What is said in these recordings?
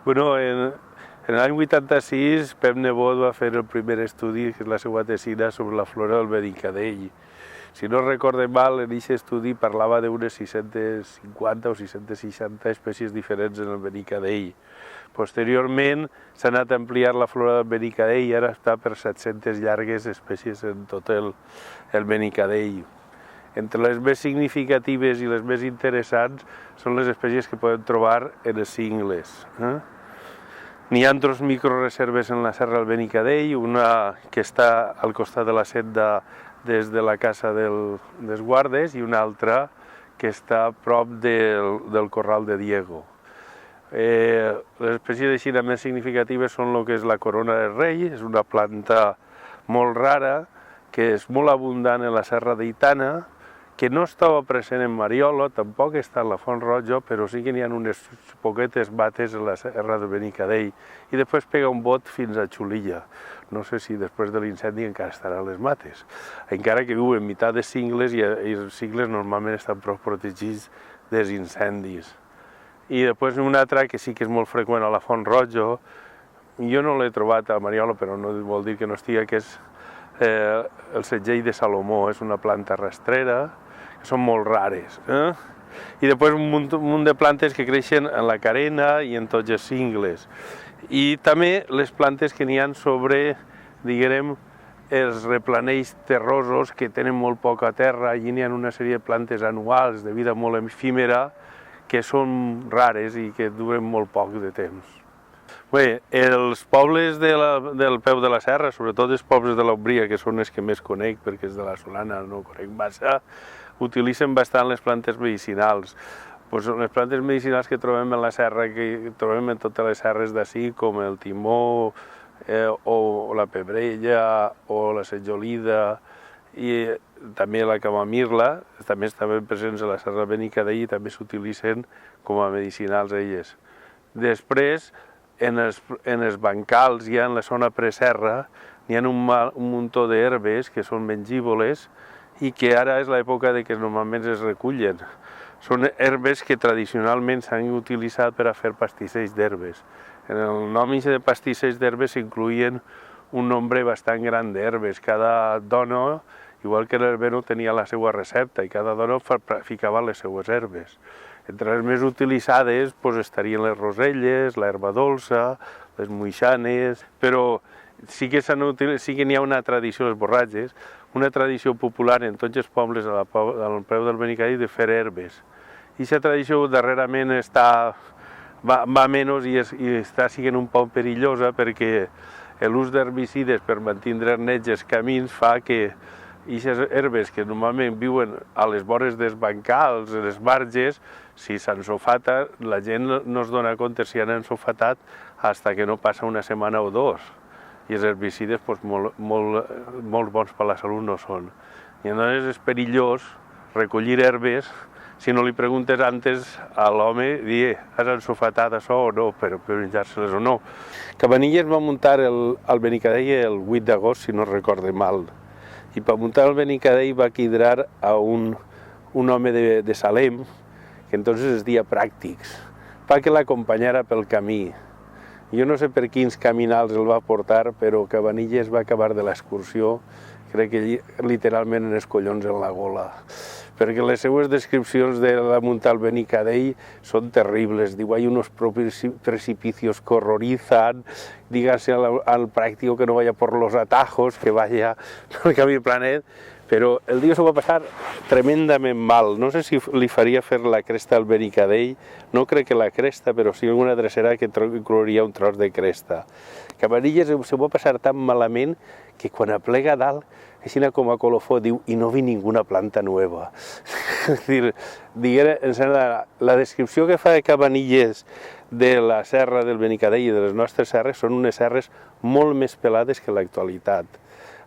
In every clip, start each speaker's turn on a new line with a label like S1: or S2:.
S1: Bueno, en l'any 86, Pep Nebot va fer el primer estudi, que és la seva tesina, sobre la flora del Benicadell. Si no recorde mal, en aquest estudi parlava d'unes 650 o 660 espècies diferents en el Benicadell. Posteriorment s'ha anat a ampliar la flora del Benicadell i ara està per 700 llargues espècies en tot el Benicadell. Entre les més significatives i les més interessants són les espècies que podem trobar en els cingles. N'hi ha dos microreserves en la Serra del Benicadell, una que està al costat de la Senda des de la Casa dels Guardes i una altra que està a prop del Corral de Diego. Les espècies així més significatives són el que és la corona de rei, és una planta molt rara que és molt abundant en la Serra d'Aitana, que no estava present en Mariola, tampoc està en la Font Roja, però sí que n'hi ha unes poquetes mates en la Serra del Benicadell i després pega un bot fins a Xulilla. No sé si després de l'incendi encara estaran les mates, encara que viu en meitat de cingles i els cingles normalment estan prou protegits dels incendis. I després una altra que sí que és molt freqüent a la Font Roja, jo no l'he trobat a Mariola, però no vol dir que no estigui, que és el segell de Salomó, és una planta rastrera, que són molt rares. I després un munt de plantes que creixen en la carena i en tots els cingles. I també les plantes que n'hi ha sobre, diguem, els replanells terrosos que tenen molt poca terra. Allí n'hi ha una sèrie de plantes anuals de vida molt efímera que són rares i que duren molt poc de temps. Bé, els pobles del peu de la serra, sobretot els pobles de l'Ombria, que són els que més conec, perquè és de la Solana, no conec massa, utilitzen bastant les plantes medicinals. Les plantes medicinals que trobem en la serra, que trobem en totes les serres d'ací, com el timó, o la pebrella, o la setjolida, i també la camamil·la, també estan presents a la Serra del Benicadell i també s'utilitzen com a medicinals elles. Després, en els bancals, ja en la zona preserra, n'hi ha un muntó d'herbes que són mengívoles i que ara és l'època de que normalment es recullen. Són herbes que tradicionalment s'han utilitzat per a fer pastissells d'herbes. En el nom de pastissells d'herbes s'incloïen un nombre bastant gran d'herbes. Cada dona, igual que l'herbero, tenia la seva recepta i cada dona ficava les seues herbes. Entre les més utilitzades estarien les roselles, l'herba dolça, les moixanes, però sí que n'hi ha una tradició, les borratges, una tradició popular en tots els pobles al peu del Benicadell de fer herbes. I aquesta tradició darrerament va menys i està sent un poc perillosa perquè l'ús d'herbicides per mantenir nets els camins fa que aquestes herbes que normalment viuen a les vores dels bancals, a les marges, si s'ensofata, la gent no es dona compte si han ensofatat fins que no passa una setmana o dos. I els herbicides molt bons per a la salut no són. I llavors és perillós recollir herbes si no li preguntes antes a l'home, dir, has ensofatat això o no, per menjar-se-les o no. Cabanilles va muntar al Benicadell el 8 d'agost, si no recorde mal. I per muntar el Benicadell va cridar a un home de Salem, que entonces es deia Pràctics, perquè l'acompanyara pel camí. Jo no sé per quins caminals el va portar, però Cabanilles va acabar de l'excursió, crec que literalment en els collons en la gola, perquè les seues descripcions de la muntar al Benicadell són terribles. Diu, hay unos precipicios que horrorizan, dígase al práctico que no vaya por los atajos, que vaya por el camí planet, però el dia s'ho va passar tremendament mal. No sé si li faria fer la cresta al Benicadell, no crec que la cresta, però sí alguna drecera que inclouria un tros de cresta. Cabanilles s'ho va passar tan malament que quan aplega a dalt, així com a colofó, diu, i no vi ninguna planta nueva. És dir, la descripció que fa de Cabanilles de la serra del Benicadell i de les nostres serres són unes serres molt més pelades que l'actualitat.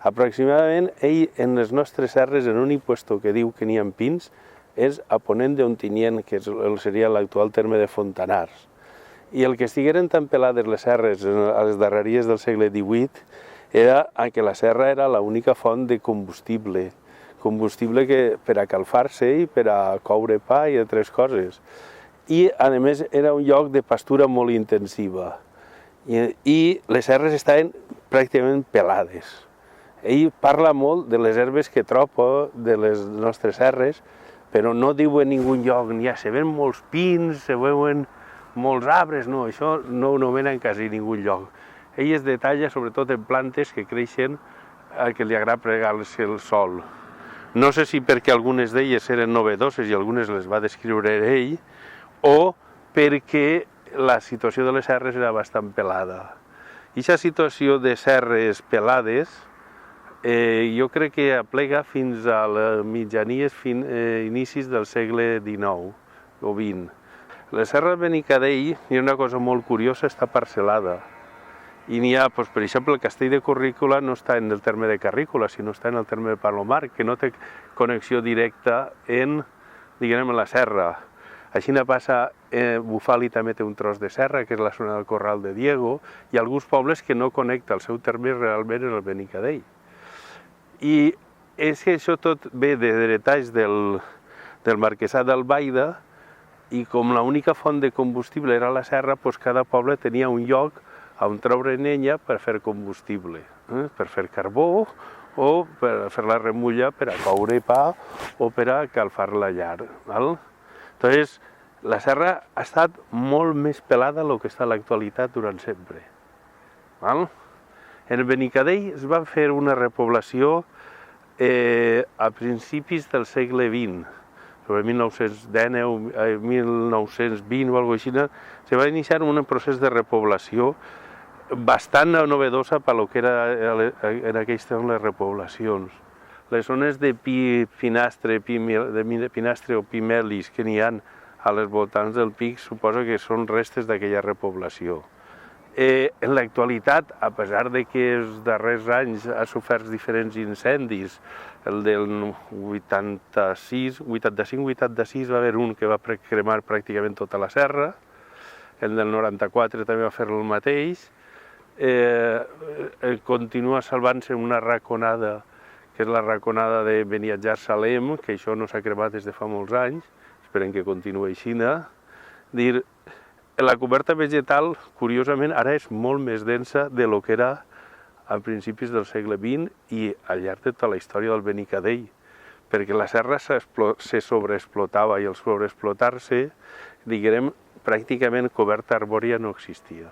S1: Aproximadament, ell en les nostres serres, en un impuesto que diu que n'hi ha pins, és a ponent d'Ontinyent, que seria l'actual terme de Fontanars. I el que estigueren tan pelades les serres a les darreries del segle XVIII era que la serra era l'única font de combustible que per a calfar-se i per a coure pa i altres coses. i a més era un lloc de pastura molt intensiva i les serres estaven pràcticament pelades. Ell parla molt de les herbes que troba de les nostres serres, però no diu en ningú lloc, se veuen molts pins, se veuen molts arbres, no, això no ho anomena en quasi ningú lloc. Ell es detalla sobretot en plantes que creixen que li agrada pregar-se el sol. No sé si perquè algunes d'elles eren novedoses i algunes les va descriure ell, o perquè la situació de les serres era bastant pelada. I aquesta situació de serres pelades jo crec que aplega fins a les mitjanies, inicis del segle XIX o XX. La serra de Benicadell hi ha una cosa molt curiosa, està parcel·lada. I n'hi ha, per exemple, el castell de Carrícola no està en el terme de Carrícola, sinó està en el terme de Palomar, que no té connexió directa en la serra. Així passa, Bufali també té un tros de serra, que és la zona del Corral de Diego, i alguns pobles que no connecta el seu terme realment en el Benicadell. I és que això tot ve de detalls del marquesat d'Albaida, i com l'única font de combustible era la serra, cada poble tenia un lloc on treure llenya per fer combustible, per fer carbó o per fer la remulla per a coure pa o per a calfar la llar. Llavors, la serra ha estat molt més pelada del que està a l'actualitat durant sempre. En Benicadell es va fer una repoblació a principis del segle XX, sobre 1910 o 1920 o alguna cosa així, se va iniciar un procés de repoblació bastant novedosa pel que era en aquells temps les repoblacions. Les zones de pi finastre o pi melis que n'hi ha a les voltants del pic suposo que són restes d'aquella repoblació. En l'actualitat, a pesar de que els darrers anys ha sofert diferents incendis, el del 85-86 va haver un que va cremar pràcticament tota la serra, el del 94 també va fer el mateix, continua salvant-se una raconada, que és la raconada de Beniatjar Salem, que això no s'ha cremat des de fa molts anys, esperem que continuï així. La coberta vegetal, curiosament, ara és molt més densa de lo que era a principis del segle XX i al llarg de tota la història del Benicadell, perquè la serra se sobreexplotava i al sobreexplotar-se, pràcticament coberta arbòria no existia.